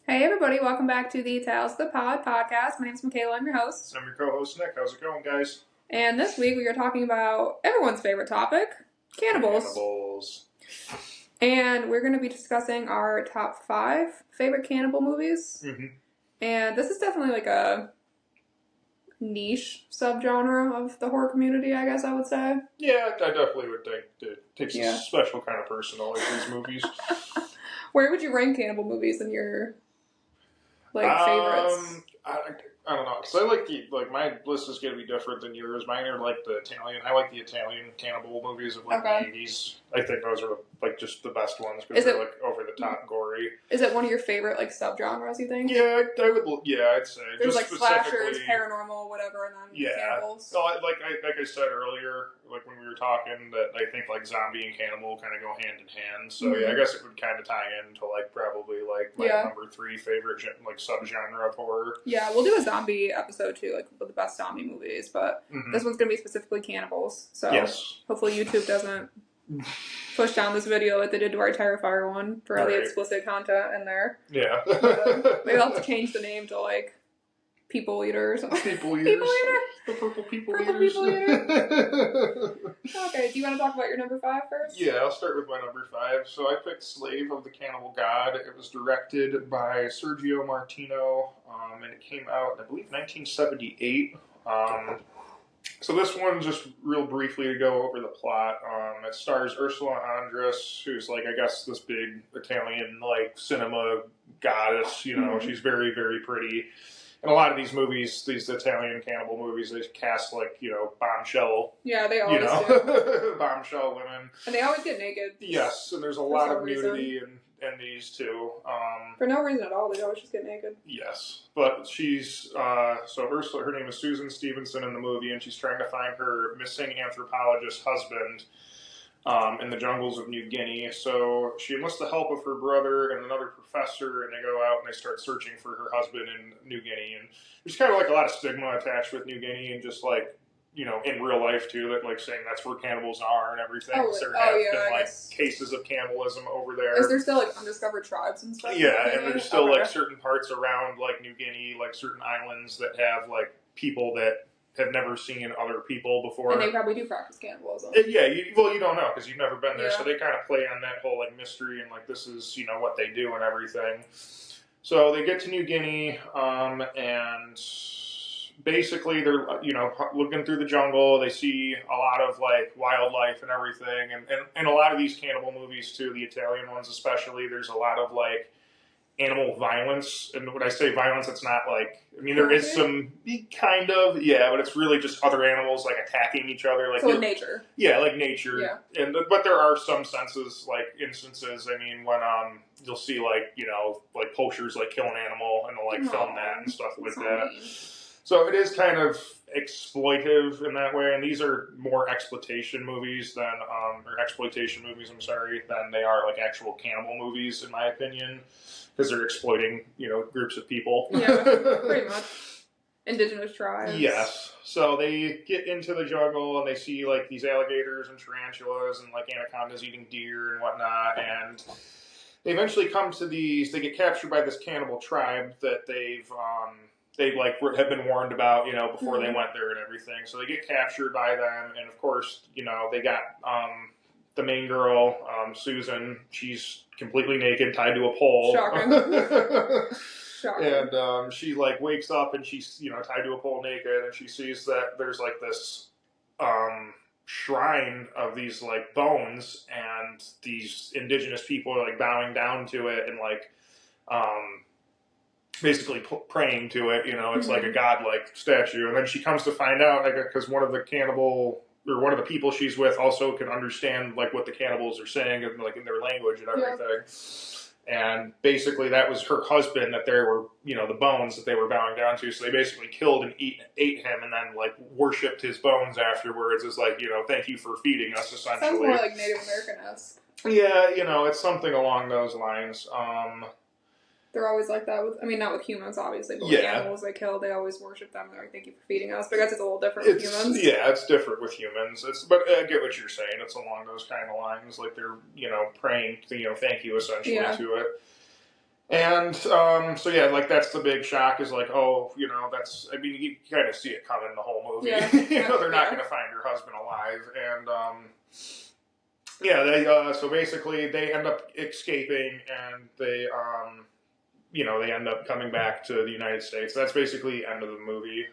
Hey everybody, welcome back to the Tales of the Pod podcast. My name's Michaela, I'm your host. I'm your co-host Nick. How's it going, guys? And this week we are talking about everyone's favorite topic, cannibals. Cannibals. And we're going to be discussing our top 5 favorite cannibal movies. Mm-hmm. And this is definitely like a niche subgenre of the horror community, I guess I would say. Yeah, I definitely would think that it takes a special kind of person to like these movies. Where would you rank cannibal movies in your favorites? I don't know, because I like my list is going to be different than yours. Mine are like the Italian. I like the Italian cannibal movies of the 80s. I think those are like just the best ones because they're like over the top gory. Is it one of your favorite like subgenres? You think? Yeah, I would. Yeah, I'd say there's just like slashers, paranormal, whatever, and then cannibals. No, like I said earlier, like when we were talking, that I think like zombie and cannibal kind of go hand in hand. So yeah, I guess it would kind of tie into like probably like my number 3 favorite like subgenre of horror. Yeah, we'll do a zombie episode too, like with the best zombie movies, but this one's gonna be specifically cannibals. So hopefully YouTube doesn't push down this video like they did to our Terrifier one for all the explicit content in there. Yeah. Maybe I'll have to change the name to like People Eater or something. People Eaters. People Eater. The purple People Eaters. People Eater. Okay, do you want to talk about your number 5 first? Yeah, I'll start with my number 5. So I picked Slave of the Cannibal God. It was directed by Sergio Martino, and it came out, I believe, 1978. So this one, just real briefly to go over the plot, it stars Ursula Andress, who's like, I guess, this big Italian, like, cinema goddess, you know, she's very, very pretty. And a lot of these movies, these Italian cannibal movies, they cast, like, you know, bombshell. Yeah, they always do. Bombshell women. And they always get naked. Yes, and there's a lot of nudity in these too. For no reason at all, they always just get naked. Yes, but she's, so Ursula, her name is Susan Stevenson in the movie, and she's trying to find her missing anthropologist husband in the jungles of New Guinea. So she enlists the help of her brother and another professor, and they go out and they start searching for her husband in New Guinea. And there's kind of like a lot of stigma attached with New Guinea, and just like, you know, in real life too, that like saying that's where cannibals are and everything. There have been like cases of cannibalism over there. Is there still like undiscovered tribes and stuff? Yeah, and there's still like certain parts around like New Guinea, like certain islands that have like people that have never seen other people before. And they probably do practice cannibalism. Yeah, you don't know because you've never been there. So they kind of play on that whole like mystery and like this is, you know, what they do and everything. So they get to New Guinea and basically they're, you know, looking through the jungle. They see a lot of like wildlife and everything. And a lot of these cannibal movies too, the Italian ones especially, there's a lot of like animal violence. And when I say violence, it's not like, I mean, there is some kind of, but it's really just other animals like attacking each other. Like, so in nature. Yeah, like nature. Yeah. But there are some instances, I mean, when you'll see like, you know, like poachers like kill an animal and they'll like film that and stuff like that. So it is kind of exploitive in that way, and these are more exploitation movies than, than they are like actual cannibal movies, in my opinion, because they're exploiting, you know, groups of people. Yeah, pretty much. Indigenous tribes. Yes. So they get into the jungle and they see like these alligators and tarantulas and like anacondas eating deer and whatnot, and they eventually come to these. They get captured by this cannibal tribe that they like have been warned about, you know, before they went there and everything. So they get captured by them, and of course, you know, they got the main girl, Susan. She's completely naked, tied to a pole. Shocking. Shocking. And she like wakes up and she's, you know, tied to a pole naked, and she sees that there's like this shrine of these like bones, and these indigenous people are like bowing down to it and like basically praying to it, you know, it's like a godlike statue. And then she comes to find out, like, because one of the people she's with also can understand like what the cannibals are saying, and like in their language and everything. And basically that was her husband that they were, you know, the bones that they were bowing down to. So they basically killed and ate him, and then like worshipped his bones afterwards as like, you know, thank you for feeding us, essentially. Sounds more like Native American-esque. Yeah, you know, it's something along those lines. They're always like that with, I mean, not with humans, obviously, but with animals they kill, they always worship them. They're like, thank you for feeding us. But I guess it's a little different with humans. Yeah, it's different with humans. But I get what you're saying. It's along those kind of lines. Like they're, you know, praying, you know, thank you essentially to it. And so yeah, like that's the big shock is like, oh, you know, that's, I mean, you kind of see it coming the whole movie. Yeah. You know, they're not going to find her husband alive. And yeah, they so basically they end up escaping, and they you know, they end up coming back to the United States. That's basically the end of the movie,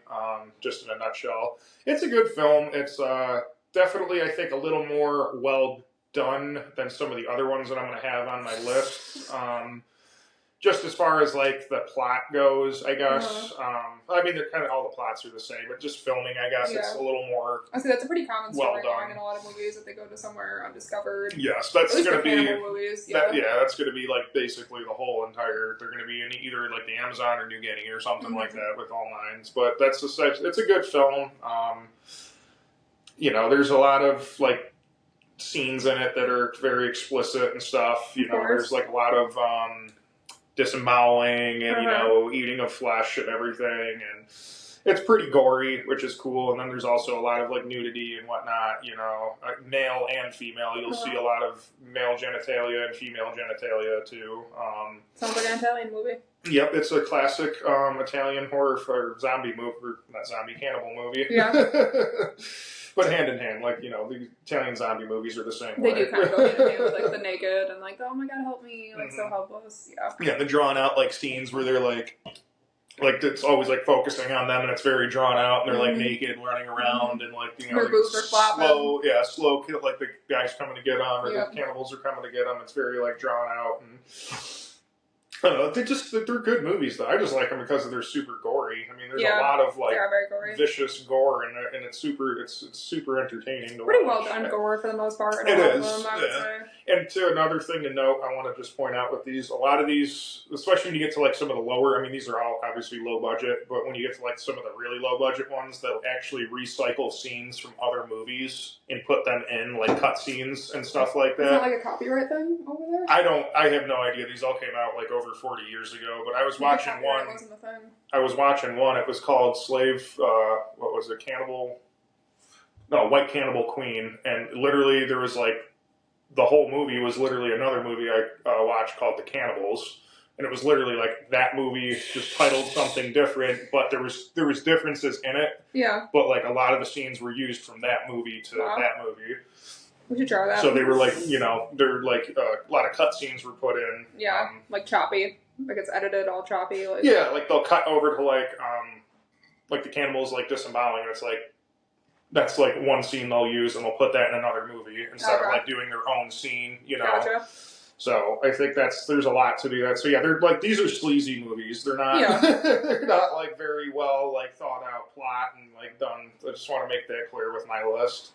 just in a nutshell. It's a good film. It's definitely, I think, a little more well done than some of the other ones that I'm going to have on my list. Just as far as like the plot goes, I guess. I mean, they're kind of all the plots are the same, but just filming, I guess, it's a little more. I see that's a pretty common storyline in a lot of movies that they go to somewhere undiscovered. Yes, that's going to be. Movies, that's going to be like basically the whole entire. They're going to be in either like the Amazon or New Guinea or something like that with all nines. But that's it's a good film. You know, there's a lot of like scenes in it that are very explicit and stuff. You know, there's like a lot of. Disemboweling and, you know, eating of flesh and everything. And it's pretty gory, which is cool. And then there's also a lot of, like, nudity and whatnot, you know, male and female. You'll see a lot of male genitalia and female genitalia, too. Sounds like an Italian movie. Yep, it's a classic Italian horror or zombie movie, or not zombie, cannibal movie. Yeah. But hand in hand, like, you know, the Italian zombie movies are the same way. They do kind of go hand in hand with, like, the naked and, like, oh my god, help me, like, so helpless, Yeah, the drawn out, like, scenes where they're, like, it's always, like, focusing on them, and it's very drawn out, and they're, like, naked, running around, and, like, you know, their boobs are flopping. slow, like, the guy's coming to get them, or the cannibals are coming to get them. It's very, like, drawn out, and I don't know, they're good movies, though. I just like them because they're super gory. I mean, there's a lot of, like, vicious gore in it, and it's super entertaining to watch. Pretty well done gore for the most part. It is, I would say. And to another thing to note, I want to just point out with these, a lot of these, especially when you get to, like, some of the lower, I mean, these are all obviously low budget, but when you get to, like, some of the really low budget ones, they'll actually recycle scenes from other movies and put them in, like, cut scenes and stuff like that. Is that like a copyright thing over there? I have no idea. These all came out, like, over 40 years ago, but I was watching one. I was watching one. It was called what was it, White Cannibal Queen, and literally there was, like, the whole movie was literally another movie I watched called The Cannibals, and it was literally like that movie just titled something different, but there was differences in it. Yeah. But like a lot of the scenes were used from that movie to that movie. We should try that. So they were like, you know, they're like a lot of cut scenes were put in. Yeah, like choppy, like it's edited all choppy. Like. Yeah, like they'll cut over to like the cannibals like disemboweling. And it's like. That's like one scene they'll use, and they'll put that in another movie instead of like doing their own scene, you know. Gotcha. So I think there's a lot to do that. So yeah, they're like these are sleazy movies. They're not they're not like very well like thought out plot and like done. I just want to make that clear with my list.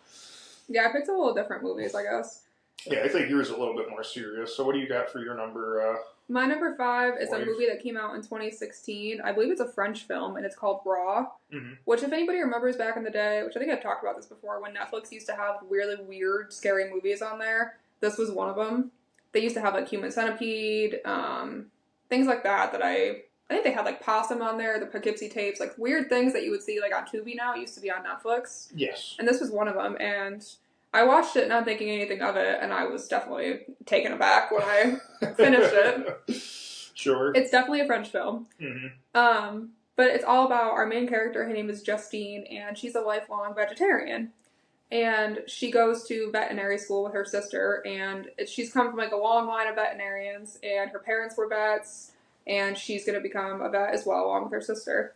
Yeah, I picked a little different movies, I guess. Yeah, I think yours is a little bit more serious. So what do you got for your number? My number 5 is a movie that came out in 2016. I believe it's a French film, and it's called Raw, which if anybody remembers back in the day, which I think I've talked about this before, when Netflix used to have really weird, scary movies on there, this was one of them. They used to have, like, Human Centipede, things like that I think they had, like, Possum on there, the Poughkeepsie tapes, like, weird things that you would see, like, on Tubi now. It used to be on Netflix. Yes. And this was one of them, and I watched it not thinking anything of it, and I was definitely taken aback when I finished it. Sure. It's definitely a French film. But it's all about our main character. Her name is Justine, and she's a lifelong vegetarian. And she goes to veterinary school with her sister, and she's come from, like, a long line of veterinarians, and her parents were vets, and she's going to become a vet as well, along with her sister.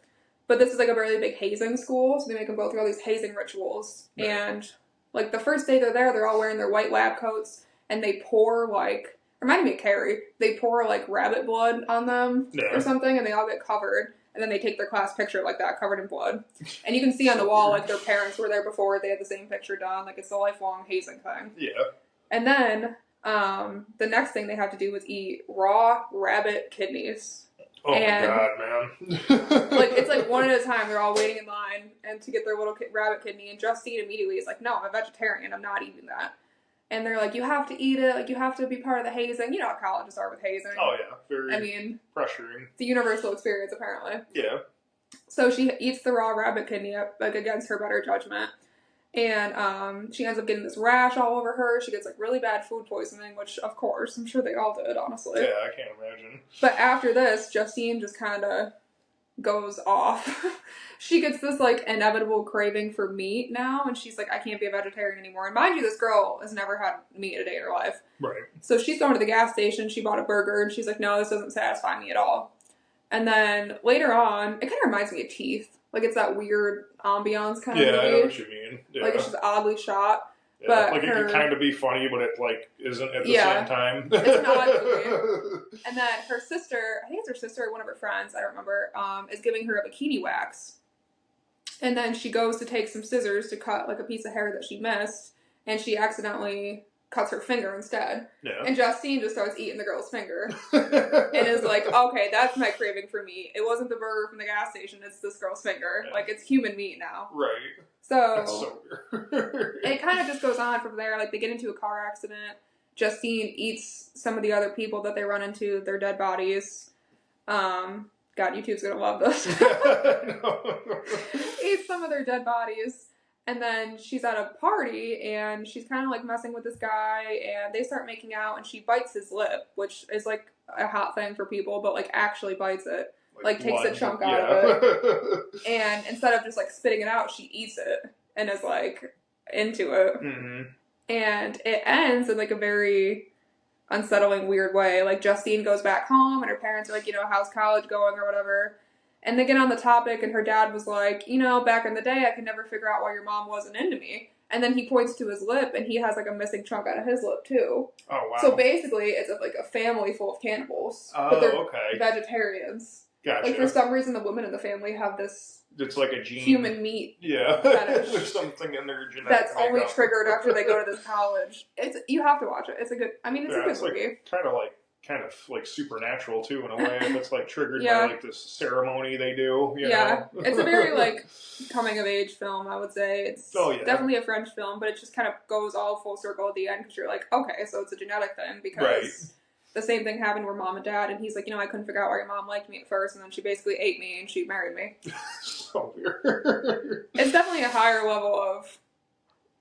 But this is, like, a really big hazing school, so they make them go through all these hazing rituals. Right. And, like, the first day they're there, they're all wearing their white lab coats, and they pour, like, reminded me of Carrie, they pour, like, rabbit blood on them or something, and they all get covered. And then they take their class picture like that, covered in blood. And you can see on the wall, like, their parents were there before. They had the same picture done. Like, it's a lifelong hazing thing. Yeah. And then the next thing they have to do is eat raw rabbit kidneys. Oh, my God, man. Like, it's like one at a time. They're all waiting in line and to get their little rabbit kidney. And Justine immediately is like, no, I'm a vegetarian. I'm not eating that. And they're like, you have to eat it. Like, you have to be part of the hazing. You know how colleges are with hazing. Oh, yeah. Very pressuring. It's a universal experience, apparently. Yeah. So she eats the raw rabbit kidney, like, against her better judgment. And she ends up getting this rash all over her. She gets like really bad food poisoning, which of course I'm sure they all did, honestly. Yeah, I can't imagine. But after this, Justine just kind of goes off. She gets this like inevitable craving for meat now, and she's like, I can't be a vegetarian anymore. And mind you, this girl has never had meat a day in her life. Right. So she's going to the gas station, she bought a burger, and she's like, no, this doesn't satisfy me at all. And then later on, it kind of reminds me of Teeth. Like, it's that weird ambiance kind of movie. Yeah, I know what you mean. Yeah. Like, it's just oddly shot. Yeah, but like, it can kind of be funny, but it, like, isn't at the same time. It's an odd movie. And then her sister, I think it's her sister or one of her friends, I don't remember, is giving her a bikini wax. And then she goes to take some scissors to cut, like, a piece of hair that she missed, and she accidentally cuts her finger instead. Yeah. And Justine just starts eating the girl's finger. And is like, okay, that's my craving for meat. It wasn't the burger from the gas station, it's this girl's finger. Yeah. Like, it's human meat now. Right. So, that's so weird. It kind of just goes on from there. Like, they get into a car accident. Justine eats some of the other people that they run into, their dead bodies. God, YouTube's gonna love this. Eats some of their dead bodies. And then she's at a party, and she's kind of, like, messing with this guy, and they start making out, and she bites his lip, which is, like, a hot thing for people, but, like, actually bites it. Like takes a chunk out of it. And instead of just, like, spitting it out, she eats it, and is, like, into it. Mm-hmm. And it ends in, like, a very unsettling, weird way. Like, Justine goes back home, and her parents are like, you know, how's college going, or whatever. And they get on the topic, and her dad was like, you know, back in the day, I could never figure out why your mom wasn't into me. And then he points to his lip, and he has, like, a missing chunk out of his lip, too. Oh, wow. So basically, it's, like, a family full of cannibals. Oh, but they're okay. vegetarians. Gotcha. Like, for some reason, the women in the family have this... It's like a gene. Human meat. Yeah. There's something in their genetic that's only triggered after they go to this college. You have to watch it. It's a good... I mean, it's a good movie. Like, kind of like supernatural too in a way. If it's like triggered by like this ceremony they do. You know? It's a very like coming of age film. I would say it's definitely a French film, but it just kind of goes all full circle at the end because you're like, okay, so it's a genetic thing because the same thing happened with mom and dad, and he's like, you know, I couldn't figure out why your mom liked me at first, and then she basically ate me and she married me. So weird. It's definitely a higher level of.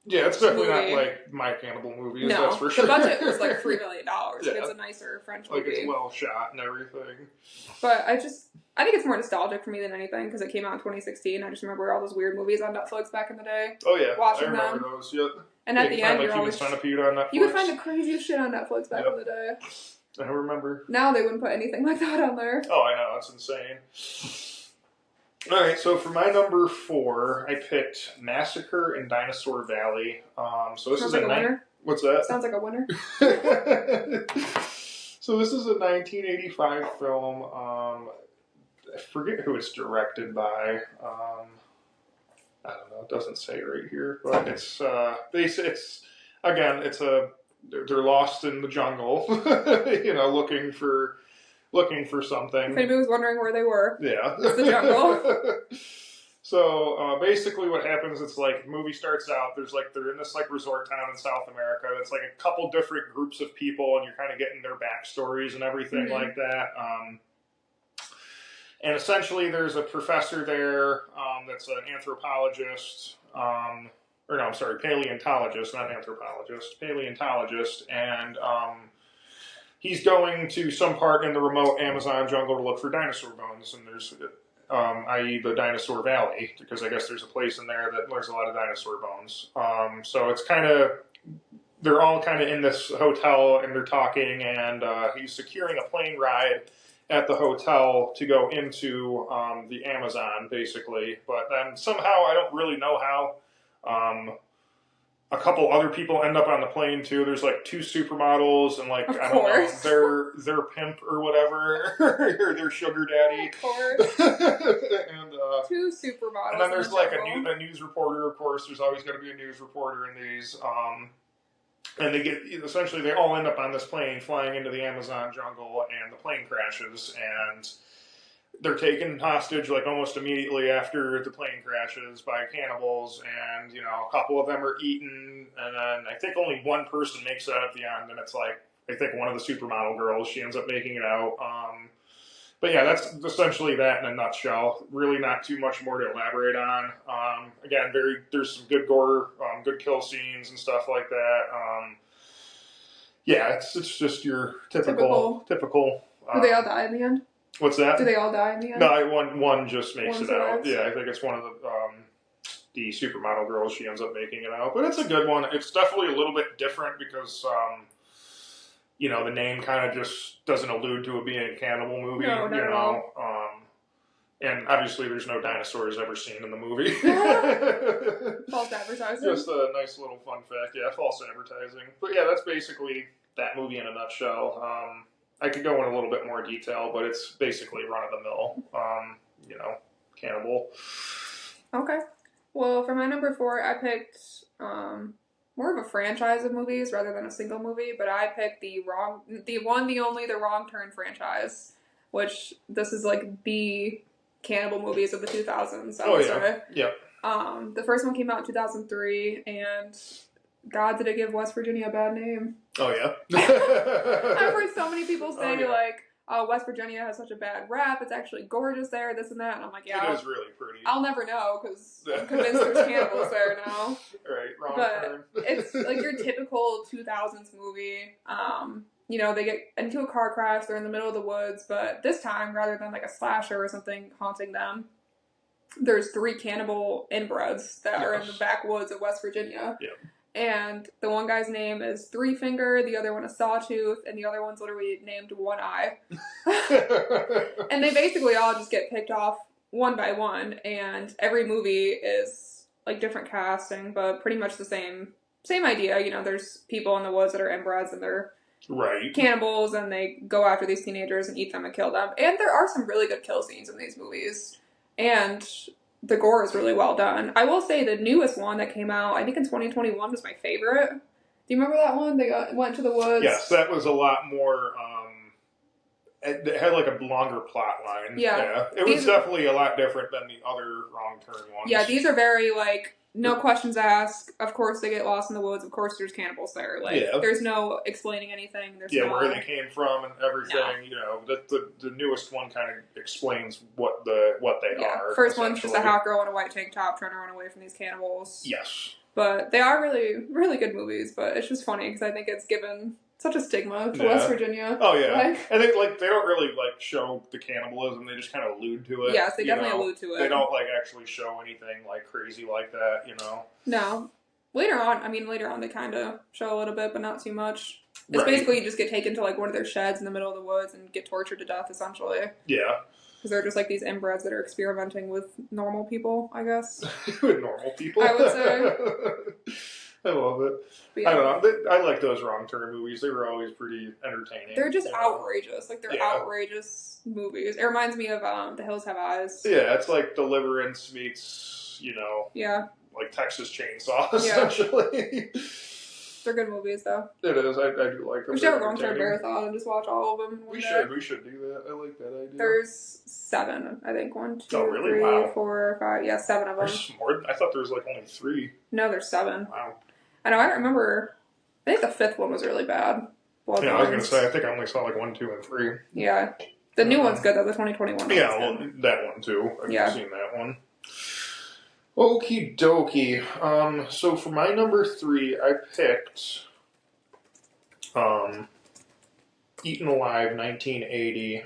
Yeah, it's definitely not like my Cannibal movie, that's for sure. The budget was like $3 million. Like, it's a nicer French movie. Like, it's well shot and everything. But I think it's more nostalgic for me than anything, because it came out in 2016. I just remember all those weird movies on Netflix back in the day. Oh, yeah. Watching I remember those, yep. And at the end, you're always... Centipede on Netflix. You would find the craziest shit on Netflix back in the day. I remember. Now they wouldn't put anything like that on there. Oh, I know. It's insane. Alright, so for my number 4, I picked Massacre in Dinosaur Valley. So this is like a winner. What's that? Sounds like a winner. So this is a 1985 film. I forget who it's directed by. I don't know. It doesn't say right here, but it's they're lost in the jungle, you know, looking for something. If anybody was wondering where they were, it's the jungle. So basically, what happens? It's like the movie starts out. They're in this like resort town in South America. That's like a couple different groups of people, and you're kind of getting their backstories and everything like that. And essentially, there's a professor there that's an anthropologist. Or no, I'm sorry, paleontologist, not anthropologist, paleontologist, and he's going to some part in the remote Amazon jungle to look for dinosaur bones, and there's, i.e. the Dinosaur Valley, because I guess there's a place in there that there's a lot of dinosaur bones. So it's kind of, they're all kind of in this hotel, and they're talking, and he's securing a plane ride at the hotel to go into the Amazon, basically, but then somehow, I don't really know how, a couple other people end up on the plane too. There's like 2 supermodels and like, I don't know, their pimp or whatever, or their sugar daddy. Of course. And 2 supermodels. And then there's like a news reporter, of course. There's always going to be a news reporter in these. And they all end up on this plane flying into the Amazon jungle, and the plane crashes, and they're taken hostage like almost immediately after the plane crashes by cannibals, and you know, a couple of them are eaten, and then I think only one person makes it out at the end, and it's like, I think one of the supermodel girls, she ends up making it out. But yeah, that's essentially that in a nutshell. Really not too much more to elaborate on. Again, there's some good gore, good kill scenes and stuff like that. Yeah, it's just your typical. Do they all die in the end? What's that? Do they all die in the end? No, one just makes it out. Yeah, I think it's one of the supermodel girls. She ends up making it out, but it's a good one. It's definitely a little bit different because the name kind of just doesn't allude to it being a cannibal movie. No, not at all. And obviously, there's no dinosaurs ever seen in the movie. False advertising. Just a nice little fun fact. Yeah, false advertising. But yeah, that's basically that movie in a nutshell. I could go in a little bit more detail, but it's basically run-of-the-mill, Cannibal. Okay. Well, for my number 4, I picked more of a franchise of movies rather than a single movie, but I picked the Wrong Turn franchise, which this is like the cannibal movies of the 2000s. I would say. Yep. The first one came out in 2003, and God, did it give West Virginia a bad name? Oh, yeah? I've heard so many people say, West Virginia has such a bad rap. It's actually gorgeous there, this and that. And I'm like, yeah. It is really pretty. I'll never know, because I'm convinced there's cannibals there now. Right, wrong turn. It's like your typical 2000s movie. They get into a car crash, they're in the middle of the woods, but this time, rather than like a slasher or something haunting them, there's 3 cannibal inbreds that are in the backwoods of West Virginia. Yeah. And the one guy's name is Three Finger, the other one is Sawtooth, and the other one's literally named One Eye. And they basically all just get picked off one by one, and every movie is like different casting, but pretty much the same idea. There's people in the woods that are inbreds and they're cannibals, and they go after these teenagers and eat them and kill them. And there are some really good kill scenes in these movies. And the gore is really well done. I will say the newest one that came out, I think in 2021, was my favorite. Do you remember that one? They went to the woods. Yes, that was a lot more. It had like a longer plot line. Yeah. It was definitely a lot different than the other Wrong Turn ones. Yeah, these are very no questions asked. Of course, they get lost in the woods. Of course, there's cannibals there. There's no explaining anything. There's where they came from and everything. No. The newest one kind of explains what they are. First one's just a hot girl in a white tank top trying to run away from these cannibals. Yes. But they are really, really good movies. But it's just funny because I think it's given such a stigma to West Virginia. Oh yeah, and they don't really show the cannibalism. They just kind of allude to it. Yes, they definitely allude to it. They don't actually show anything crazy like that. No. Later on they kind of show a little bit, but not too much. It's basically you just get taken to one of their sheds in the middle of the woods and get tortured to death, essentially. Yeah. Because they're just these inbreds that are experimenting with normal people, I guess. With normal people? I would say. I love it. Yeah. I don't know. I like those Wrong Turn movies. They were always pretty entertaining. They're just outrageous. They're outrageous movies. It reminds me of The Hills Have Eyes. Yeah, it's like Deliverance meets, Yeah. Texas Chainsaw, essentially. They're good movies, though. It is. I do like them. We should have a Wrong Turn marathon and just watch all of them. We should do that. I like that idea. There's 7, I think. 1, 2, oh, really? 3, wow. 4, 5. Yeah, 7 of them. There's more. I thought there was only 3. No, there's 7. Wow. I know. I don't remember. I think the 5th one was really bad. I was going to say. I think I only saw 1, 2, and 3. Yeah. The new one's good though. The 2021 one. Yeah, that one too. I've seen that one. Okie dokie. So for my number 3, I picked Eaten Alive, 1980.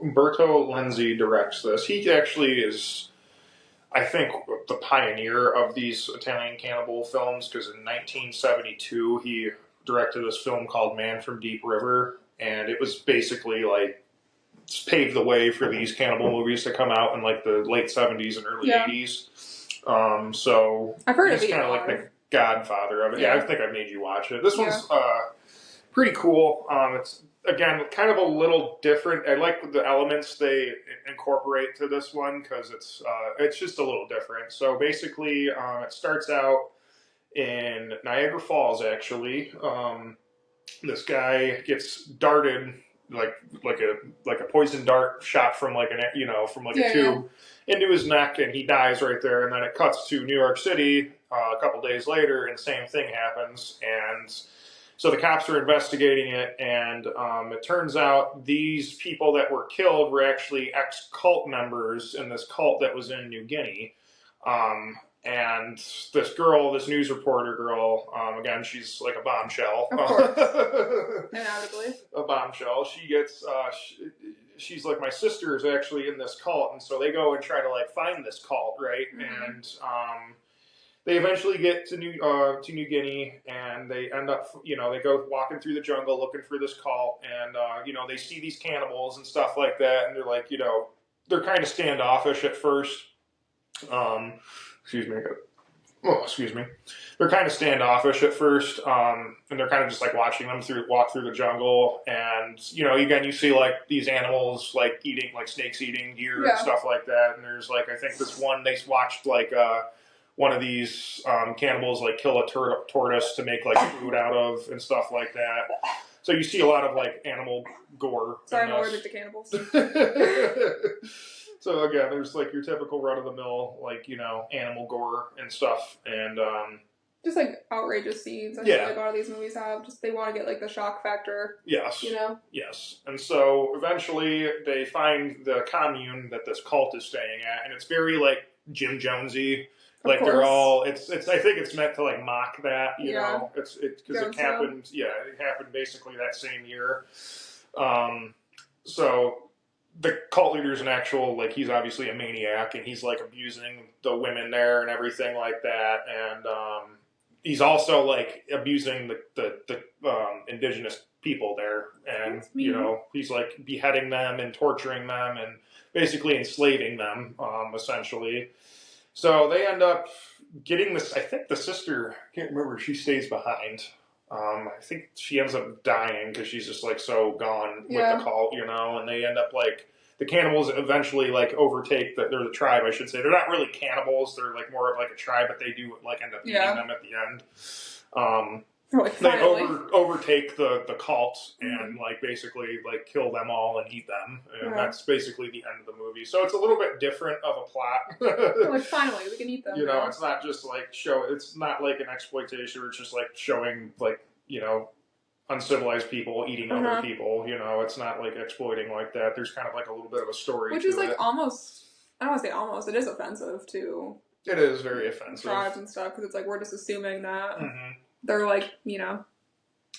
Umberto Lenzi directs this. He actually is, I think, the pioneer of these Italian cannibal films, because in 1972 he directed this film called Man from Deep River, and it was basically paved the way for these cannibal movies to come out in the late 70s and early 80s. So I've heard he's kind of the godfather of it. Yeah, I think I made you watch it. This one's pretty cool. It's again kind of a little different. I like the elements they incorporate to this one because it's just a little different. So basically, it starts out in Niagara Falls. Actually, this guy gets darted like a poison dart shot from a tube into his neck, and he dies right there. And then it cuts to New York City a couple days later, and same thing happens. And So the cops are investigating it, and it turns out these people that were killed were actually ex-cult members in this cult that was in New Guinea. And this girl, this news reporter girl, again, she's like a bombshell. Of course. Inevitably. A bombshell. She gets, she's like, my sister is actually in this cult, and so they go and try to like find this cult, right? And they eventually get to New Guinea, and they end up, they go walking through the jungle looking for this cult, and they see these cannibals and stuff like that, and they're like, they're kind of standoffish at first. Excuse me. Oh, excuse me. They're kind of standoffish at first, and they're kind of just like watching them walk through the jungle, and again, you see like these animals like eating, like snakes eating deer and stuff like that. And there's like, I think this one they watched like one of these cannibals like kill a tortoise to make like food out of and stuff like that. So you see a lot of like animal gore. Sorry, I'm allergic to cannibals. So again, there's like your typical run-of-the-mill, like, animal gore and stuff, and just like outrageous scenes. I feel like a lot of these movies have. Just they want to get like the shock factor. Yes. Yes. And so eventually they find the commune that this cult is staying at, and it's very like Jim Jonesy. Like they're all. It's. I think it's meant to like mock that. You know. It's because it happened. Yeah, it happened basically that same year. So. The cult leader's an actual, like, he's obviously a maniac, and he's, like, abusing the women there and everything like that, and he's also, like, abusing the indigenous people there, and, he's, like, beheading them and torturing them and basically enslaving them, essentially. So they end up getting this, I think the sister, I can't remember, she stays behind. I think she ends up dying because she's just like so gone with the cult, and they end up like the cannibals eventually like overtake they're the tribe, I should say. They're not really cannibals; they're like more of like a tribe, but they do like end up eating them at the end. They overtake the cult and like basically like kill them all and eat them, and that's basically the end of the movie. So it's a little bit different of a plot. Like finally we can eat them. It's not just like it's not like an exploitation. It's just like showing like uncivilized people eating other people. It's not like exploiting like that. There's kind of like a little bit of a story, which is like almost. I don't want to say almost. It is offensive to. It is very offensive. Tribes and stuff because it's like we're just assuming that. They're like, Yeah,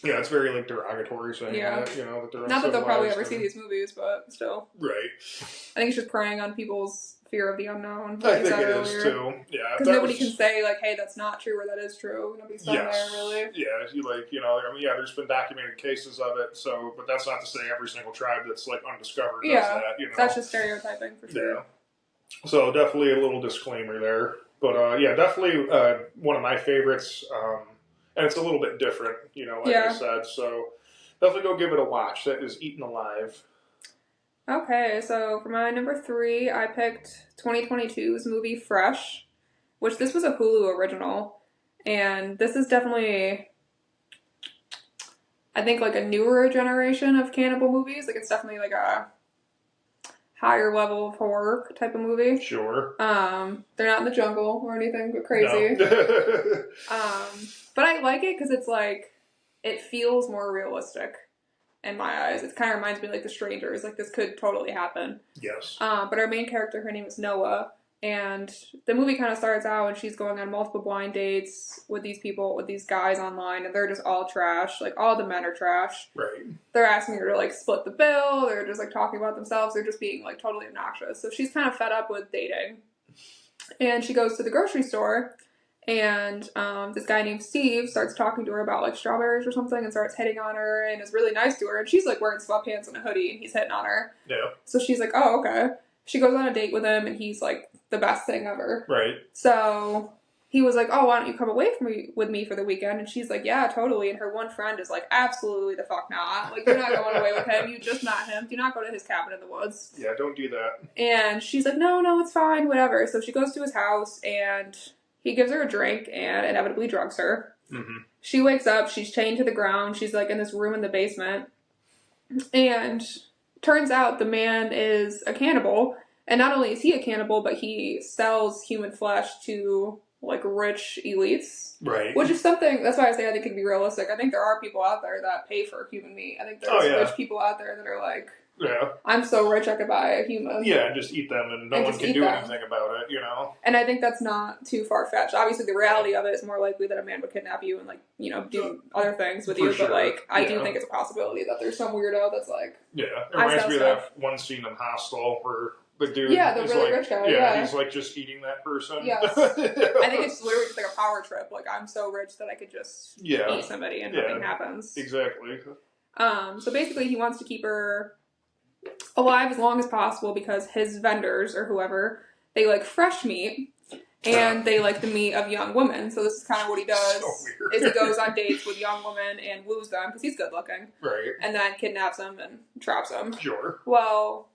it's very like derogatory saying that, that they're not that they'll probably ever see these movies, but still. Right. I think it's just preying on people's fear of the unknown. Like I think it is too. Yeah. Because nobody can say like, hey, that's not true or that is true. Nobody's done there really. Yeah, there's been documented cases of it. So, but that's not to say every single tribe that's like undiscovered does that. That's just stereotyping for sure. Yeah. So definitely a little disclaimer there, but definitely one of my favorites. And it's a little bit different, like I said. So definitely go give it a watch. That is Eaten Alive. Okay, so for my number 3, I picked 2022's movie Fresh, which this was a Hulu original. And this is definitely, I think, like a newer generation of cannibal movies. Like it's definitely like a higher level of horror type of movie. Sure. They're not in the jungle or anything but crazy. No. But I like it because it's like, it feels more realistic in my eyes. It kind of reminds me like The Strangers. Like this could totally happen. Yes. But our main character, her name is Noah. And the movie kind of starts out and she's going on multiple blind dates with these people, with these guys online. And they're just all trash. Like all the men are trash. Right. They're asking her to like split the bill. They're just like talking about themselves. They're just being like totally obnoxious. So she's kind of fed up with dating. And she goes to the grocery store. And this guy named Steve starts talking to her about like strawberries or something and starts hitting on her and is really nice to her. And she's like wearing sweatpants and a hoodie and he's hitting on her. Yeah. So she's like, oh, okay. She goes on a date with him and he's like the best thing ever. Right. So he was like, oh, why don't you come away with me for the weekend? And she's like, yeah, totally. And her one friend is like, absolutely the fuck not. Like, you're not going away with him. You just met him. Do not go to his cabin in the woods. Yeah, don't do that. And she's like, no, it's fine, whatever. So she goes to his house and he gives her a drink and inevitably drugs her. Mm-hmm. She wakes up. She's chained to the ground. She's like in this room in the basement. And turns out the man is a cannibal. And not only is he a cannibal, but he sells human flesh to like rich elites. Right. Which is something, that's why I say I think it can be realistic. I think there are people out there that pay for human meat. I think there's rich people out there that are like, I'm so rich I could buy a human. Yeah, and just eat them and no one can do anything about it, you know? And I think that's not too far-fetched. Obviously, the reality of it is more likely that a man would kidnap you and, like, you know, do other things with you. But, like, I do think it's a possibility that there's some weirdo that's like... Yeah, it reminds me of that one scene in Hostel where the dude the really like, rich guy, he's, like, just eating that person. Yes. I think it's literally just like a power trip. Like, I'm so rich that I could just eat somebody and nothing happens. Exactly. So basically, he wants to keep her alive as long as possible because his vendors or whoever, they like fresh meat and they like the meat of young women. So this is kind of what he does. Is he goes on dates with young women and woos them because he's good looking. Right. And then kidnaps them and traps them. Sure. Well,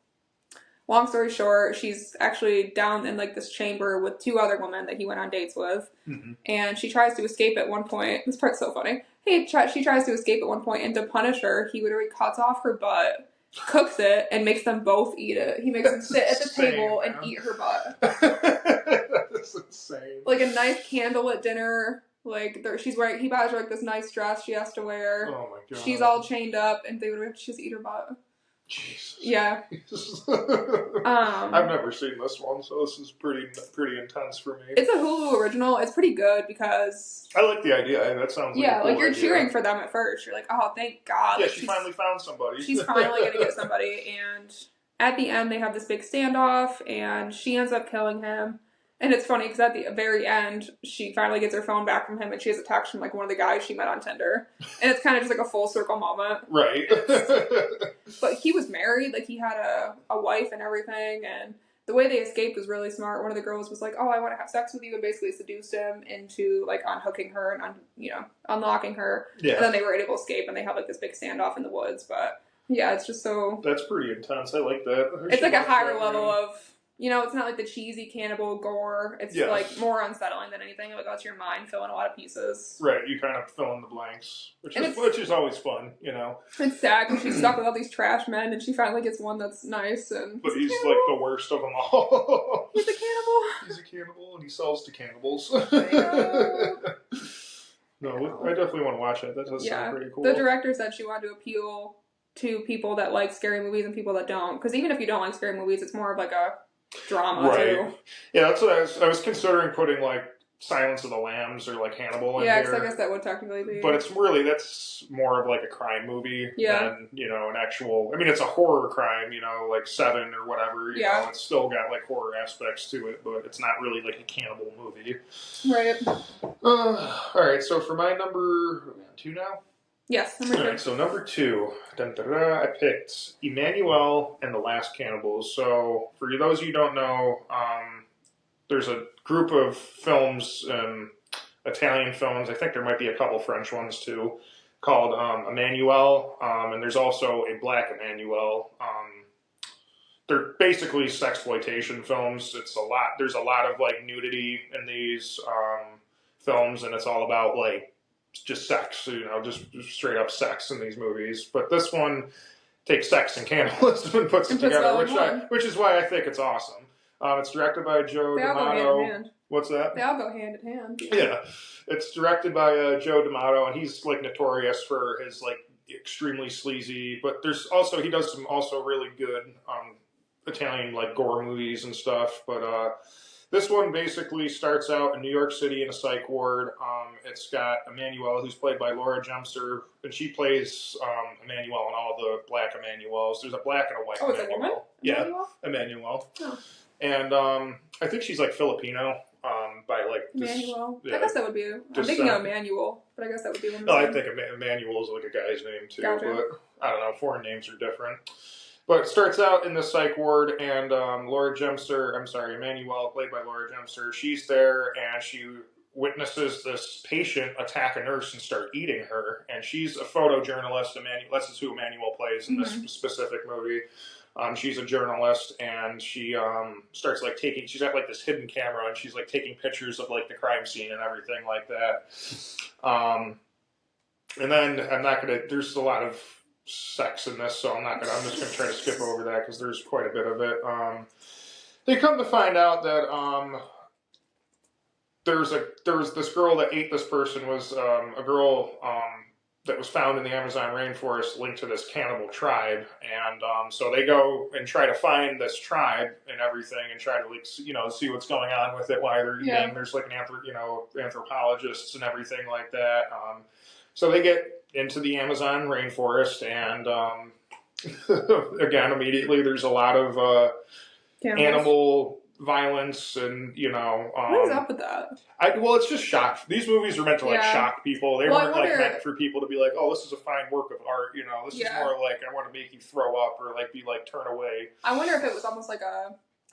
long story short, she's actually down in like this chamber with 2 other women that he went on dates with. Mm-hmm. And she tries to escape at one point. This part's so funny. She tries to escape at one point, and to punish her, he literally cuts off her butt, cooks it, and makes them both eat it. He makes them sit at the table and eat her butt. That's insane. Like a nice candlelit dinner. Like he buys her like this nice dress she has to wear. Oh my god. She's all chained up, and they would just eat her butt. Jesus. Yeah. I've never seen this one, so this is pretty intense for me. It's a Hulu original. It's pretty good because I like the idea. That sounds like a cool you're idea. Cheering for them at first. You're like, oh, thank God. Yeah, like, she finally found somebody. She's finally gonna get somebody, and at the end they have this big standoff, and she ends up killing him. And it's funny because at the very end, she finally gets her phone back from him, and she has a text from like one of the guys she met on Tinder, and it's kind of just like a full circle moment. Right. But he was married, like he had a wife and everything, and the way they escaped was really smart. One of the girls was like, "Oh, I want to have sex with you," and basically seduced him into like unhooking her and unlocking her. Yeah. And then they were able to escape, and they have like this big standoff in the woods. But yeah, it's just so. That's pretty intense. I like that. It's like a higher level of. You know, it's not like the cheesy cannibal gore. It's like more unsettling than anything. It lets your mind fill in a lot of pieces. Right, you kind of fill in the blanks, which is always fun, you know. It's sad because she's stuck with all these trash men, and she finally gets one that's nice. But he's like the worst of them all. He's a cannibal. He's a cannibal, and he sells to cannibals. No, I definitely want to watch it. That does sound pretty cool. The director said she wanted to appeal to people that like scary movies and people that don't. Because even if you don't like scary movies, it's more of like a drama too. Yeah, that's what I was considering putting like Silence of the Lambs or like Hannibal in here. Yeah, because I guess that would technically be. But that's more of like a crime movie than, an actual. I mean, it's a horror crime, like Seven or whatever. You know, it's still got like horror aspects to it, but it's not really like a cannibal movie. Right. All right, so for my number 2 now. Yes, number 2. All right, so number 2, I picked Emmanuel and the Last Cannibals. So for those of you who don't know, there's a group of films, Italian films, I think there might be a couple French ones too, called Emmanuel, and there's also a Black Emmanuel. They're basically sexploitation films. There's a lot of like nudity in these films, and it's all about like just sex, just straight up sex in these movies. But this one takes sex and cannibalism and puts it together, which is why I think it's awesome. It's directed by Joe D'Amato. All go hand in hand. What's that? They all go hand in hand. Yeah. It's directed by Joe D'Amato, and he's like notorious for his like extremely sleazy, but he does some also really good Italian like gore movies and stuff. But this one basically starts out in New York City in a psych ward. It's got Emmanuel, who's played by Laura Gemser, and she plays Emmanuel and all the Black Emmanuels. There's a black and a white Emmanuel. It's a woman? Yeah, Emmanuel. Oh. And I think she's like Filipino by like Emmanuel. I guess that would be. I'm thinking of Emmanuel, but I guess that would be. No, I think Emmanuel is like a guy's name too. Gotcha. But I don't know. Foreign names are different. But it starts out in the psych ward, and Emmanuel, played by Laura Gemser, she's there, and she witnesses this patient attack a nurse and start eating her. And she's a photojournalist. This is who Emmanuel plays in this specific movie. She's a journalist, and she starts like she's got like this hidden camera, and she's like taking pictures of like the crime scene and everything like that. And then there's a lot of sex in this, so I'm just gonna try to skip over that because there's quite a bit of it. They come to find out that there was this girl that ate this person was a girl that was found in the Amazon rainforest linked to this cannibal tribe, and so they go and try to find this tribe and everything, and try to see what's going on with it, why they're eating. Yeah. There's like anthropologists and everything like that. So they get into the Amazon rainforest, and again, immediately there's a lot of animal violence, and what is up with that? Well, it's just shock. These movies are meant to shock people. They weren't meant for people to be like, oh, this is a fine work of art. This is more like, I want to make you throw up or be turn away. I wonder if it was almost like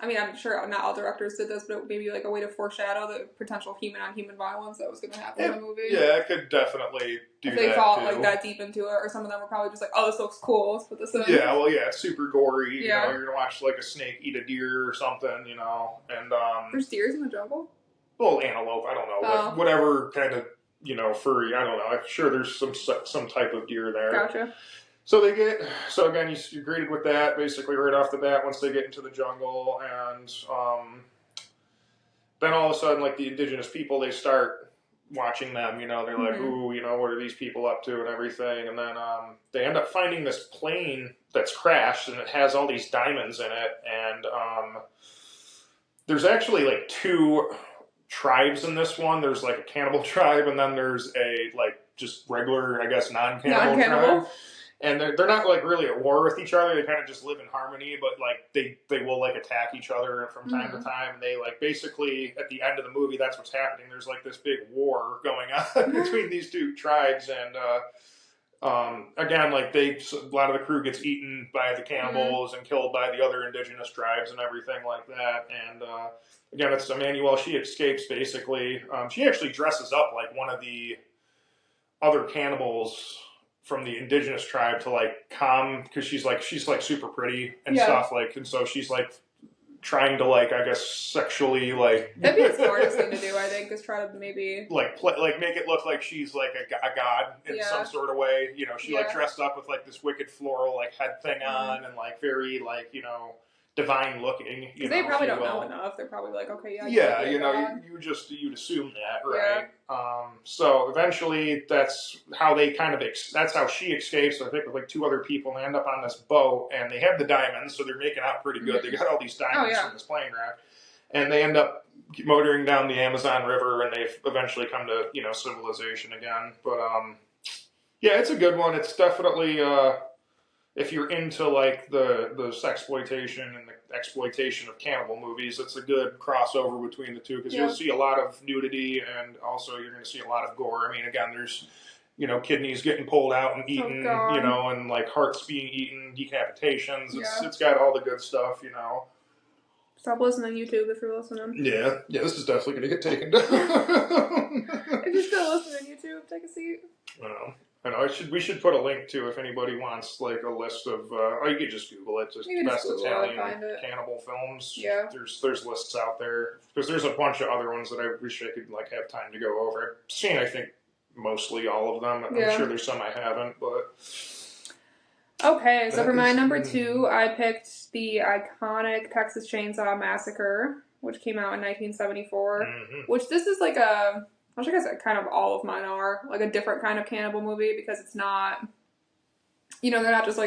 I'm sure not all directors did this, but maybe like a way to foreshadow the potential human-on-human violence that was going to happen in the movie. Yeah, it could definitely do that. If they thought that deep into it, or some of them were probably just like, "Oh, this looks cool. Let's put this in." Yeah, well, it's super gory. Yeah. You're gonna watch a snake eat a deer or something. And there's deers in the jungle. Well, antelope. I don't know, whatever kind of furry. I don't know. I'm sure there's some type of deer there. Gotcha. So again, you're greeted with that basically right off the bat once they get into the jungle, and then all of a sudden, the indigenous people, they start watching them. They're like, ooh, what are these people up to and everything, and then they end up finding this plane that's crashed, and it has all these diamonds in it, and there's actually two tribes in this one. There's a cannibal tribe, and then there's a just regular, I guess, non-cannibal tribe. And they're not really at war with each other. They kind of just live in harmony, but they will attack each other from time to time. And they basically at the end of the movie, that's what's happening. There's this big war going on between these two tribes, and again, a lot of the crew gets eaten by the cannibals and killed by the other indigenous tribes and everything like that. And again, it's Emmanuelle. She escapes basically. She actually dresses up like one of the other cannibals from the indigenous tribe to calm, because she's super pretty and stuff, and so she's trying to I guess sexually that'd be the smartest thing to do, I think, is try to maybe make it look like she's a god in some sort of way. She dressed up with this wicked floral head thing on, and very divine looking. They probably don't know enough. They're probably okay, you'd assume that, right? Yeah. So eventually, that's how they that's how she escapes. I think with two other people, and they end up on this boat, and they have the diamonds, so they're making out pretty good. They got all these diamonds from this plane wreck, and they end up motoring down the Amazon River, and they eventually come to civilization again. But it's a good one. It's definitely. If you're into the sexploitation and the exploitation of cannibal movies, it's a good crossover between the two, because you'll see a lot of nudity, and also you're going to see a lot of gore. I mean, again, there's kidneys getting pulled out and eaten, and hearts being eaten, decapitations. It's got all the good stuff, Stop listening to YouTube if you're listening. Yeah, this is definitely going to get taken down. If you're still listening to YouTube, take a seat. I know. We should put a link to, if anybody wants a list of. Or you could just Google it. Just best Italian cannibal films. Yeah. There's lists out there, because there's a bunch of other ones that I wish I could have time to go over. I've seen, I think, mostly all of them. I'm sure there's some I haven't, but. Okay, so for my number 2, I picked the iconic Texas Chainsaw Massacre, which came out in 1974. Which this is which I guess kind of all of mine are, a different kind of cannibal movie, because it's not, they're not just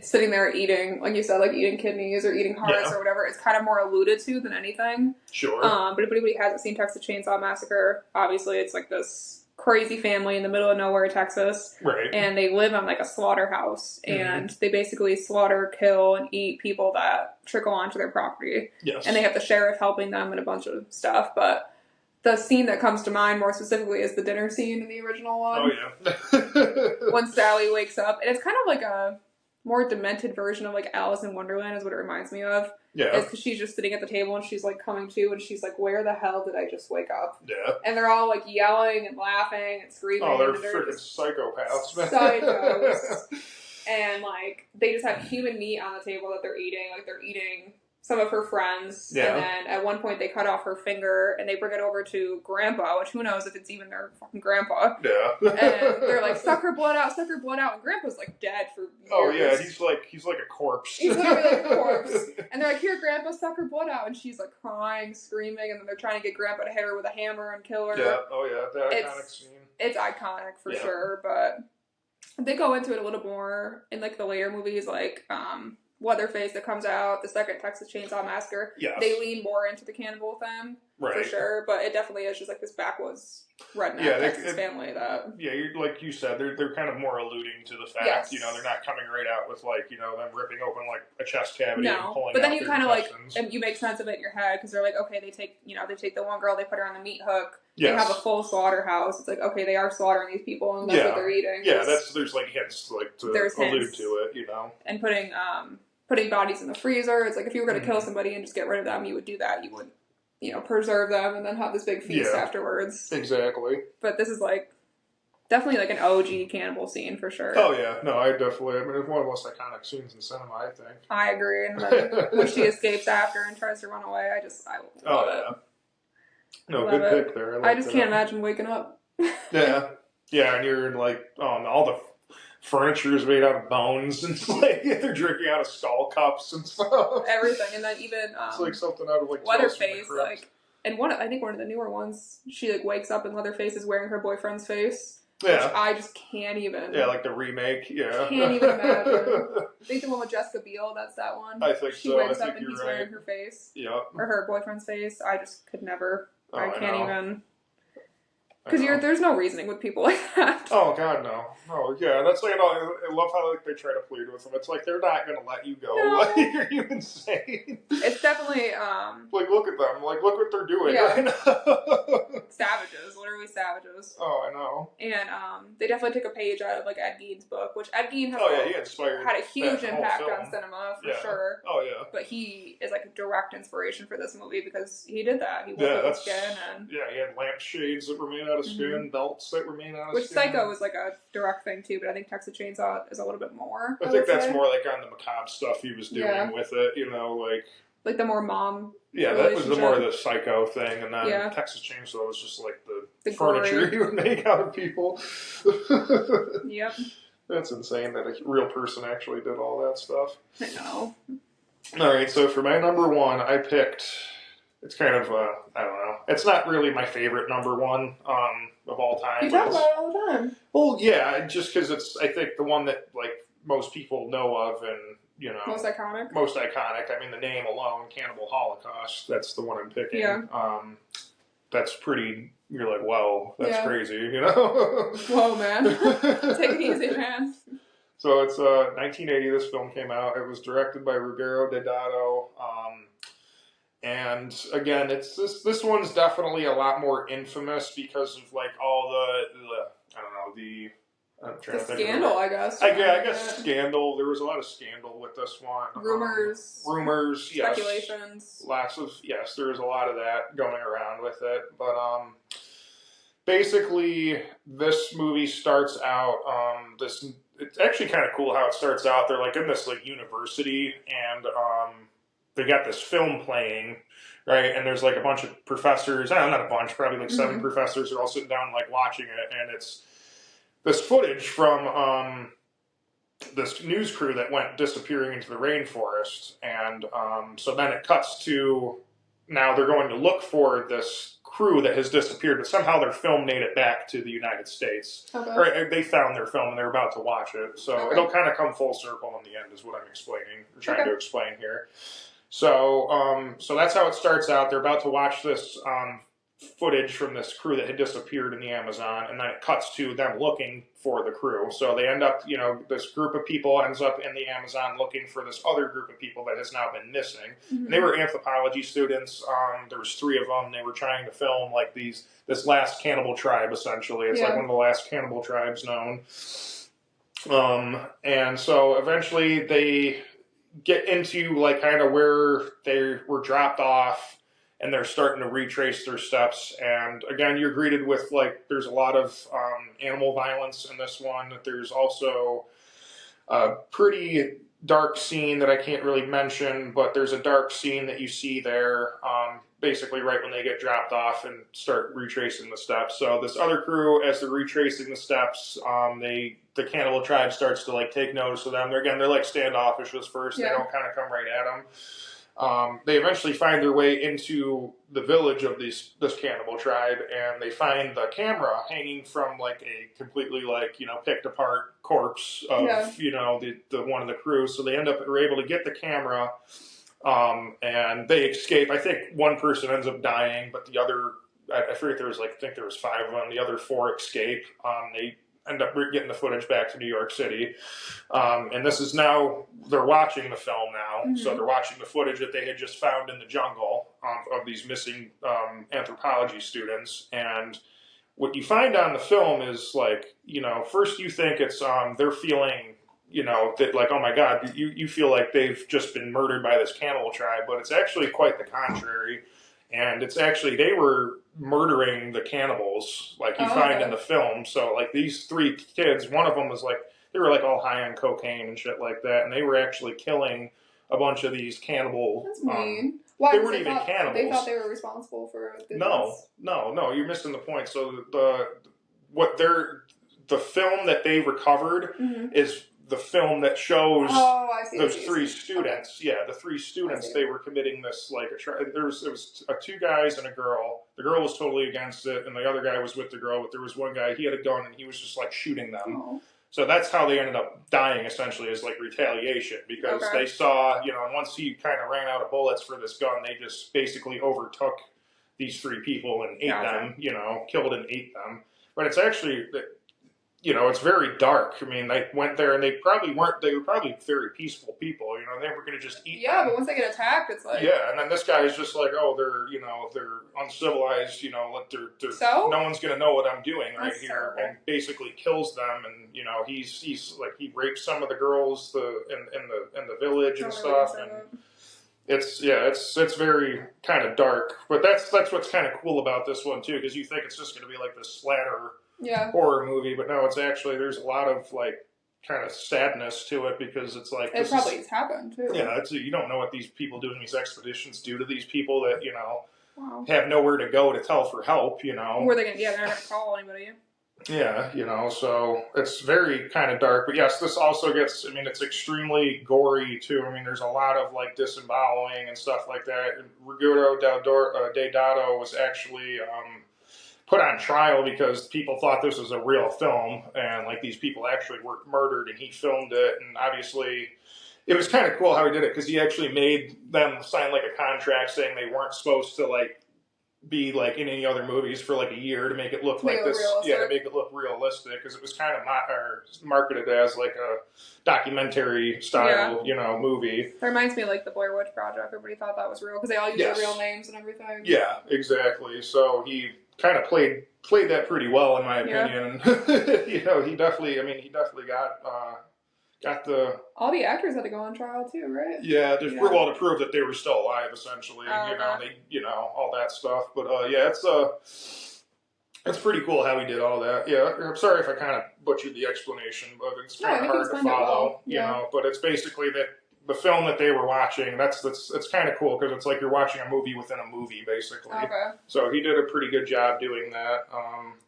sitting there eating, like you said, eating kidneys or eating hearts or whatever. It's kind of more alluded to than anything. Sure. But if anybody hasn't seen Texas Chainsaw Massacre, obviously it's this crazy family in the middle of nowhere, Texas. Right. And they live on a slaughterhouse, and they basically slaughter, kill, and eat people that trickle onto their property. Yes. And they have the sheriff helping them and a bunch of stuff, but the scene that comes to mind more specifically is the dinner scene in the original one. Oh, yeah. When Sally wakes up. And it's kind of a more demented version of Alice in Wonderland is what it reminds me of. Yeah. It's because she's just sitting at the table and she's coming to, and she's where the hell did I just wake up? Yeah. And they're all yelling and laughing and screaming. Oh, they're freaking psychopaths, man. Psychos. And they just have human meat on the table that they're eating. They're eating some of her friends, and then at one point they cut off her finger, and they bring it over to Grandpa, which who knows if it's even their fucking grandpa. Yeah. And they're suck her blood out, and Grandpa's dead for years. Oh yeah, he's like a corpse. He's literally a corpse. And they're like, here, Grandpa, suck her blood out. And she's like crying, screaming, and then they're trying to get Grandpa to hit her with a hammer and kill her. Yeah, oh yeah, that iconic scene. It's iconic for sure, but they go into it a little more in like the later movies, like Leatherface that comes out, the second Texas Chainsaw Massacre. Yes. They lean more into the cannibal thing, for sure, but it definitely is just like this backwoods redneck Texas family that... Yeah, like you said, they're kind of more alluding to the fact, they're not coming right out with like, them ripping open like a chest cavity and pulling out. But then you kind of like, and you make sense of it in your head, because they're like, okay, they take the one girl, they put her on the meat hook, they have a full slaughterhouse. It's like, okay, they are slaughtering these people, and that's what they're eating. Yeah, there's like hints like to allude to it, And putting bodies in the freezer. It's like, if you were going to kill somebody and just get rid of them, you would do that. You wouldn't, preserve them and then have this big feast afterwards. Exactly. But this is like, definitely like an OG cannibal scene for sure. Oh yeah, no, it's one of the most iconic scenes in cinema, I think. I agree. And then when she escapes after and tries to run away, I love it. No, good pick there. I just can't imagine waking up. Yeah, and you're in like, all the furniture is made out of bones, and like they're drinking out of skull cups and stuff. Everything, and then even it's like something out of like Leatherface, like, and I think one of the newer ones, she like wakes up and Leatherface is wearing her boyfriend's face. Yeah, which I just can't even. Yeah, like the remake. Yeah, can't even imagine. I think the one with Jessica Biel, that's that one. I think she wakes up and he's wearing her face. Yeah, or her boyfriend's face. I just could never. I can't even. Because there's no reasoning with people like that. Oh God, no. Oh yeah, that's like I love how like they try to plead with them. It's like they're not gonna let you go. No. Like, are you insane? It's definitely like look at them. Like look what they're doing. Yeah. Right now. Savages, literally savages. Oh, I know. And they definitely took a page out of like Ed Gein's book, which Ed Gein he inspired. Had a huge impact on cinema for sure. Oh yeah. But he is like a direct inspiration for this movie because he did that. He wore with skin and he had lampshades that were made out of skin, belts that were made out of skin. Which Psycho was like a direct thing too, but I think Texas Chainsaw is a little bit more. I think that's more like on the macabre stuff he was doing with it, like the more mom. Yeah, that was the more the Psycho thing, and then Texas Chainsaw was just like the furniture he would make out of people. Yep. That's insane that a real person actually did all that stuff. I know. All right, so for my number one, I picked. It's kind of I don't know. It's not really my favorite number one of all time. You talk about it all the time. Well, yeah, just because it's I think the one that like most people know of and. Most iconic. Most iconic. I mean, the name alone, Cannibal Holocaust. That's the one I'm picking. Yeah. That's pretty. You're like, whoa, that's crazy. Whoa, man. Take it easy, man. So it's 1980. This film came out. It was directed by Ruggero Deodato. And again, it's this one's definitely a lot more infamous because of like all the I don't know the. I'm trying to think scandal, I guess. I guess scandal. There was a lot of scandal with this one. Rumors, yes. Speculations. Lots of, there was a lot of that going around with it. But basically, this movie starts out, it's actually kind of cool how it starts out. They're like in this like university and they got this film playing. Right, and there's like a bunch of professors, not a bunch, probably like 7 professors who are all sitting down like watching it, and it's this footage from this news crew that went disappearing into the rainforest. And so then it cuts to now they're going to look for this crew that has disappeared, but somehow their film made it back to the United States. Okay. Or they found their film and they're about to watch it. So it'll kind of come full circle in the end is what I'm explaining, or trying to explain here. So, so that's how it starts out. They're about to watch this footage from this crew that had disappeared in the Amazon, and then it cuts to them looking for the crew. So they end up, this group of people ends up in the Amazon looking for this other group of people that has now been missing. Mm-hmm. They were anthropology students. There was 3 of them. They were trying to film like this last cannibal tribe, essentially. It's like one of the last cannibal tribes known. And so eventually they get into like kind of where they were dropped off, and they're starting to retrace their steps. And again, you're greeted with like, there's a lot of animal violence in this one. There's also a pretty dark scene that I can't really mention, but there's a dark scene that you see there, basically right when they get dropped off and start retracing the steps. So this other crew, as they're retracing the steps, the cannibal tribe starts to like take notice of them. They're like standoffish at first. They don't kind of come right at them. They eventually find their way into the village of this cannibal tribe, and they find the camera hanging from like a completely like picked apart corpse of the one of the crew. So they were able to get the camera, and they escape. I think one person ends up dying, but the other, I forget, I think there was 5 of them. The other 4 escape. They end up getting the footage back to New York City. And this is now, they're watching the film now. Mm-hmm. So they're watching the footage that they had just found in the jungle of these missing anthropology students. And what you find on the film is like, first you think it's, they're feeling, that like, oh my God, you feel like they've just been murdered by this cannibal tribe, but it's actually quite the contrary. And it's actually, they were murdering the cannibals, like you find in the film. So, like, these 3 kids, one of them was like, they were like all high on cocaine and shit like that, and they were actually killing a bunch of these cannibal. That's mean. Why? They weren't even cannibals. They thought they were responsible for this. No, you're missing the point. So the film that they recovered is the film that shows those 3 students. Okay. Yeah, the 3 students, they were committing this like it was 2 guys and a girl. The girl was totally against it, and the other guy was with the girl. But there was one guy, he had a gun, and he was just like shooting them. Oh. So that's how they ended up dying, essentially, is like retaliation, because they saw, and once he kind of ran out of bullets for this gun, they just basically overtook these 3 people and ate them, killed and ate them. But it's actually, it's very dark. I mean, they went there and they were probably very peaceful people, they were going to just eat them. But once they get attacked, it's like... Yeah, and then this guy is just like, oh, they're uncivilized, no one's going to know what I'm doing right here, and basically kills them, and, he's like, he rapes some of the girls in the village and stuff, and it's very kind of dark, but that's what's kind of cool about this one, too, because you think it's just going to be like this splatter horror movie, but no, it's actually, there's a lot of like kind of sadness to it, because it's like it probably has happened too. Yeah, you don't know what these people doing these expeditions do to these people that have nowhere to go to tell for help. Where are they gonna? Yeah, they're not gonna call anybody. Yeah, so it's very kind of dark, but yes, this also gets. I mean, it's extremely gory too. I mean, there's a lot of like disemboweling and stuff like that. Riguardo Deodato was actually put on trial because people thought this was a real film, and like these people actually were murdered, and he filmed it, and obviously it was kind of cool how he did it, because he actually made them sign like a contract saying they weren't supposed to like be like in any other movies for like a year to make it look like this, to make it look realistic, because it was kind of marketed as like a documentary style, movie. It reminds me of like the Blair Witch Project. Everybody thought that was real because they all used their real names and everything. Yeah, exactly. So he kind of played that pretty well, in my opinion. He definitely got the... All the actors had to go on trial too, right? Yeah, to prove that they were still alive, essentially. All that stuff. But it's pretty cool how he did all that. Yeah, I'm sorry if I kind of butchered the explanation, but it's kind of hard to follow. But it's basically that the film that they were watching. It's kind of cool, because it's like you're watching a movie within a movie, basically. Okay. So he did a pretty good job doing that.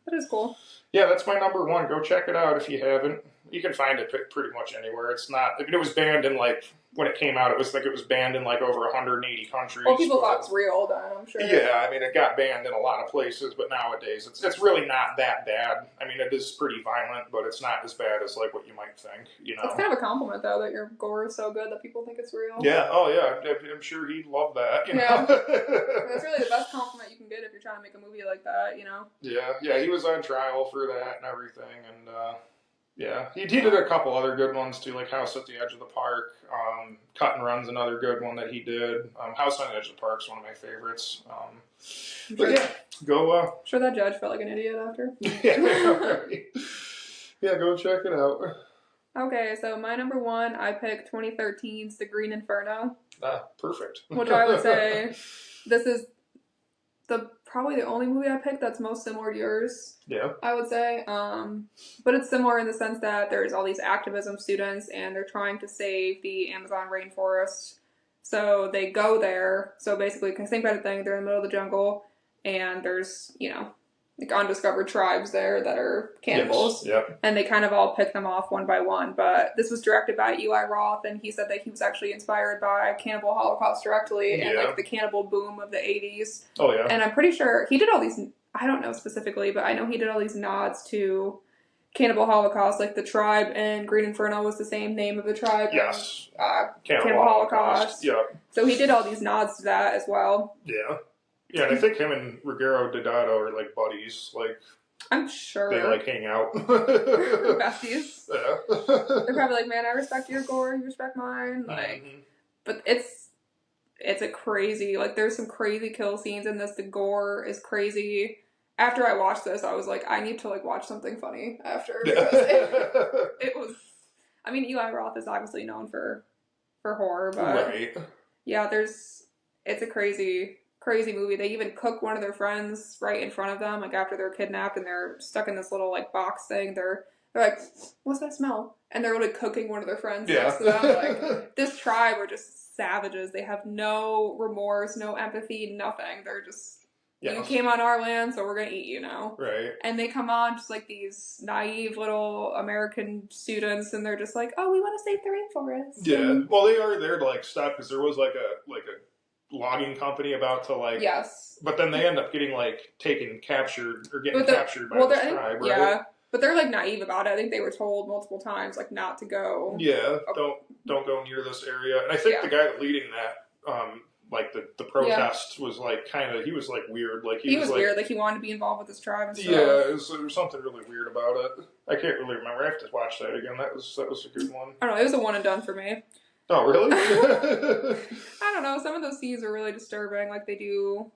That is cool. Yeah, that's my number 1. Go check it out if you haven't. You can find it pretty much anywhere. It's not. I mean, it was banned in like when it came out. It was banned in like over 180 countries. Well, people thought it was real then, I'm sure. Yeah, I mean, it got banned in a lot of places, but nowadays it's really not that bad. I mean, it is pretty violent, but it's not as bad as like what you might think. It's kind of a compliment though that your gore is so good that people think it's real. Yeah. Oh yeah. I'm sure he'd love that. That's really the best compliment you can get if you're trying to make a movie like that. Yeah. He was on trial for that and everything, and. Yeah, he did a couple other good ones too, like House at the Edge of the Park. Cut and Run's another good one that he did. House on the Edge of the Park's one of my favorites. Go. Sure, that judge felt like an idiot after. Yeah, go check it out. Okay, so my number 1, I picked 2013's The Green Inferno. Perfect. Which I would say this is probably the only movie I picked that's most similar to yours. Yeah. I would say. But it's similar in the sense that there's all these activism students and they're trying to save the Amazon rainforest. So they go there. So basically, same kind of thing. They're in the middle of the jungle and there's, like undiscovered tribes there that are cannibals. Yes. Yep. And they kind of all pick them off one by one. But this was directed by Eli Roth, and he said that he was actually inspired by Cannibal Holocaust directly and like the cannibal boom of the 80s. Oh yeah. And I'm pretty sure he did all these, I don't know specifically, but I know he did all these nods to Cannibal Holocaust, like the tribe in Green Inferno was the same name of the tribe. Yes. Cannibal Holocaust. Yeah. So he did all these nods to that as well. Yeah. Yeah, and I think him and Ruggero Deodato are like buddies. Like, I'm sure they like hang out. Besties. Yeah. They're probably like, man, I respect your gore, you respect mine. Like, but it's a crazy. Like, there's some crazy kill scenes in this. The gore is crazy. After I watched this, I was like, I need to like watch something funny after. It was. I mean, Eli Roth is obviously known for horror, but yeah, it's a crazy movie. They even cook one of their friends right in front of them, like after they're kidnapped and they're stuck in this little like box thing. They're like, what's that smell? And they're really cooking one of their friends next to them. Like, this tribe are just savages. They have no remorse, no empathy, nothing. They're just, you came on our land, so we're gonna eat you now. Right. And they come on just like these naive little American students, and they're just like, oh, we want to save the rainforest. Yeah. And, well, they are there to like stop, because there was like a logging company about to like but then they end up getting like captured by this tribe, right? Yeah, but they're like naive about it. I think they were told multiple times like not to go. Yeah, don't go near this area. And I think the guy leading that like the protest was like he was like weird. Like he was like, weird. Like he wanted to be involved with this tribe and stuff. Yeah, there was something really weird about it. I can't really remember. I have to watch that again. That was a good one. I don't know. It was a one and done for me. Oh, really? I don't know. Some of those scenes are really disturbing. Like, they do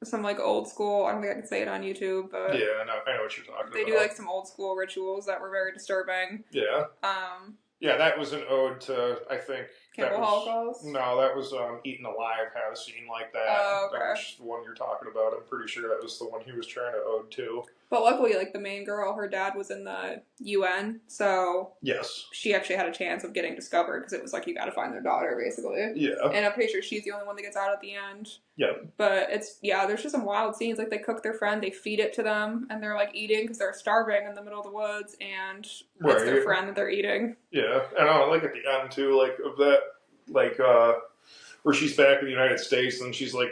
some, like, old school... I don't think I can say it on YouTube, but... Yeah, I know what you're talking about. They do, like, some old school rituals that were very disturbing. Yeah. Yeah, that was an ode to, I think... Cannibal Holocaust? No, that was Eaten Alive had a scene like that. Oh, okay. That was the one you're talking about. I'm pretty sure that was the one he was trying to ode to. But luckily, like, the main girl, her dad was in the UN, so... Yes. She actually had a chance of getting discovered, because it was like, you gotta find their daughter, basically. Yeah. And I'm pretty sure she's the only one that gets out at the end. Yeah. But there's just some wild scenes. Like, they cook their friend, they feed it to them, and they're, like, eating because they're starving in the middle of the woods, and it's their friend that they're eating. Yeah. And I like at the end, too, like, of that, like, where she's back in the United States, and she's, like,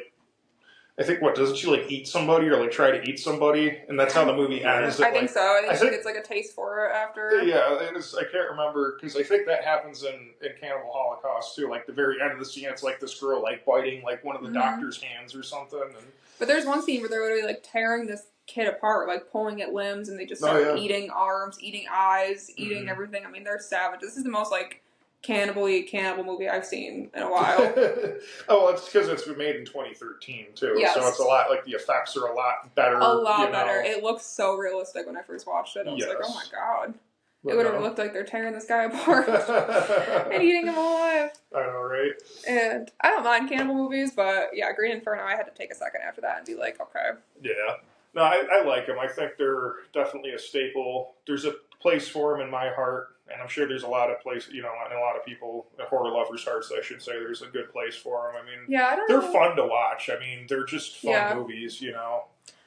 I think, doesn't she, like, eat somebody or, like, try to eat somebody? And that's how the movie ends. I think so. I think she gets, like, a taste for it after. Yeah, I can't remember, because I think that happens in Cannibal Holocaust, too. Like, the very end of the scene, it's, like, this girl, like, biting, like, one of the doctor's hands or something. But there's one scene where they're literally, like, tearing this kid apart, like, pulling at limbs, and they just start eating arms, eating eyes, eating everything. I mean, they're savage. This is the most, like, cannibal movie I've seen in a while. Oh, it's because it's made in 2013 too, so it's a lot, like, the effects are a lot better. A lot better. It looks so realistic when I first watched it. I was like, oh my god. It would have looked like they're tearing this guy apart and eating him alive. I know, right? And I don't mind cannibal movies, but yeah, Green Inferno, I had to take a second after that and be like, okay. Yeah. No, I like them. I think they're definitely a staple. There's a place for them in my heart. And I'm sure there's a lot of places, in a lot of people, horror lovers' hearts, I should say, there's a good place for them. I mean, they're fun to watch. I mean, they're just fun movies,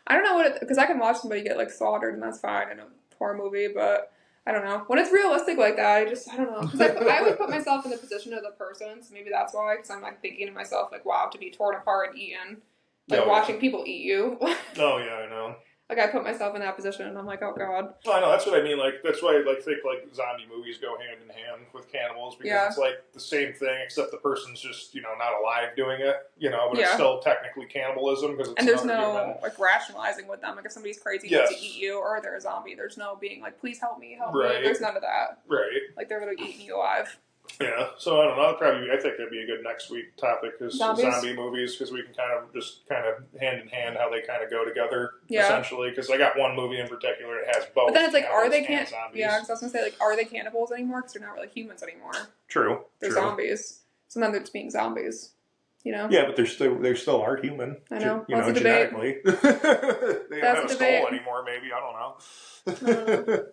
I don't know because I can watch somebody get, like, slaughtered, and that's fine in a horror movie, but I don't know. When it's realistic like that, I don't know. Because I would put myself in the position of the person, so maybe that's why, because I'm, like, thinking to myself, like, wow, to be torn apart and eaten. Like, watching people eat you. Oh, yeah, I know. Like, I put myself in that position, and I'm like, oh, God. Well, I know, that's what I mean. Like, that's why I think, like, zombie movies go hand in hand with cannibals, because it's, like, the same thing, except the person's just, not alive doing it, but it's still technically cannibalism, because it's there's no, human. Like, rationalizing with them. Like, if somebody's crazy to eat you, or they're a zombie, there's no being like, please help me, help me. There's none of that. Right. Like, they're literally eating you alive. Yeah, so I don't know. I think that'd be a good next week topic, because zombie movies, because we can kind of hand in hand how they kind of go together, essentially. Because I got one movie in particular that has both. But then it's like, are they zombies? Yeah, because I was gonna say, like, are they cannibals anymore? Because they're not really humans anymore. True. They're zombies. So then they're just being zombies. Yeah, but they still are human. I know. Genetically. They don't have a skull anymore. Maybe, I don't know.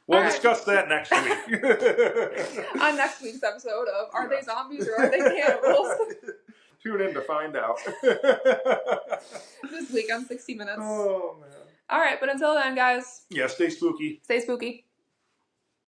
We'll discuss that next week. On next week's episode of Are They Zombies or Are They Cannibals? Tune in to find out. This week on 60 Minutes. Oh, man. All right, but until then, guys. Yeah, stay spooky. Stay spooky.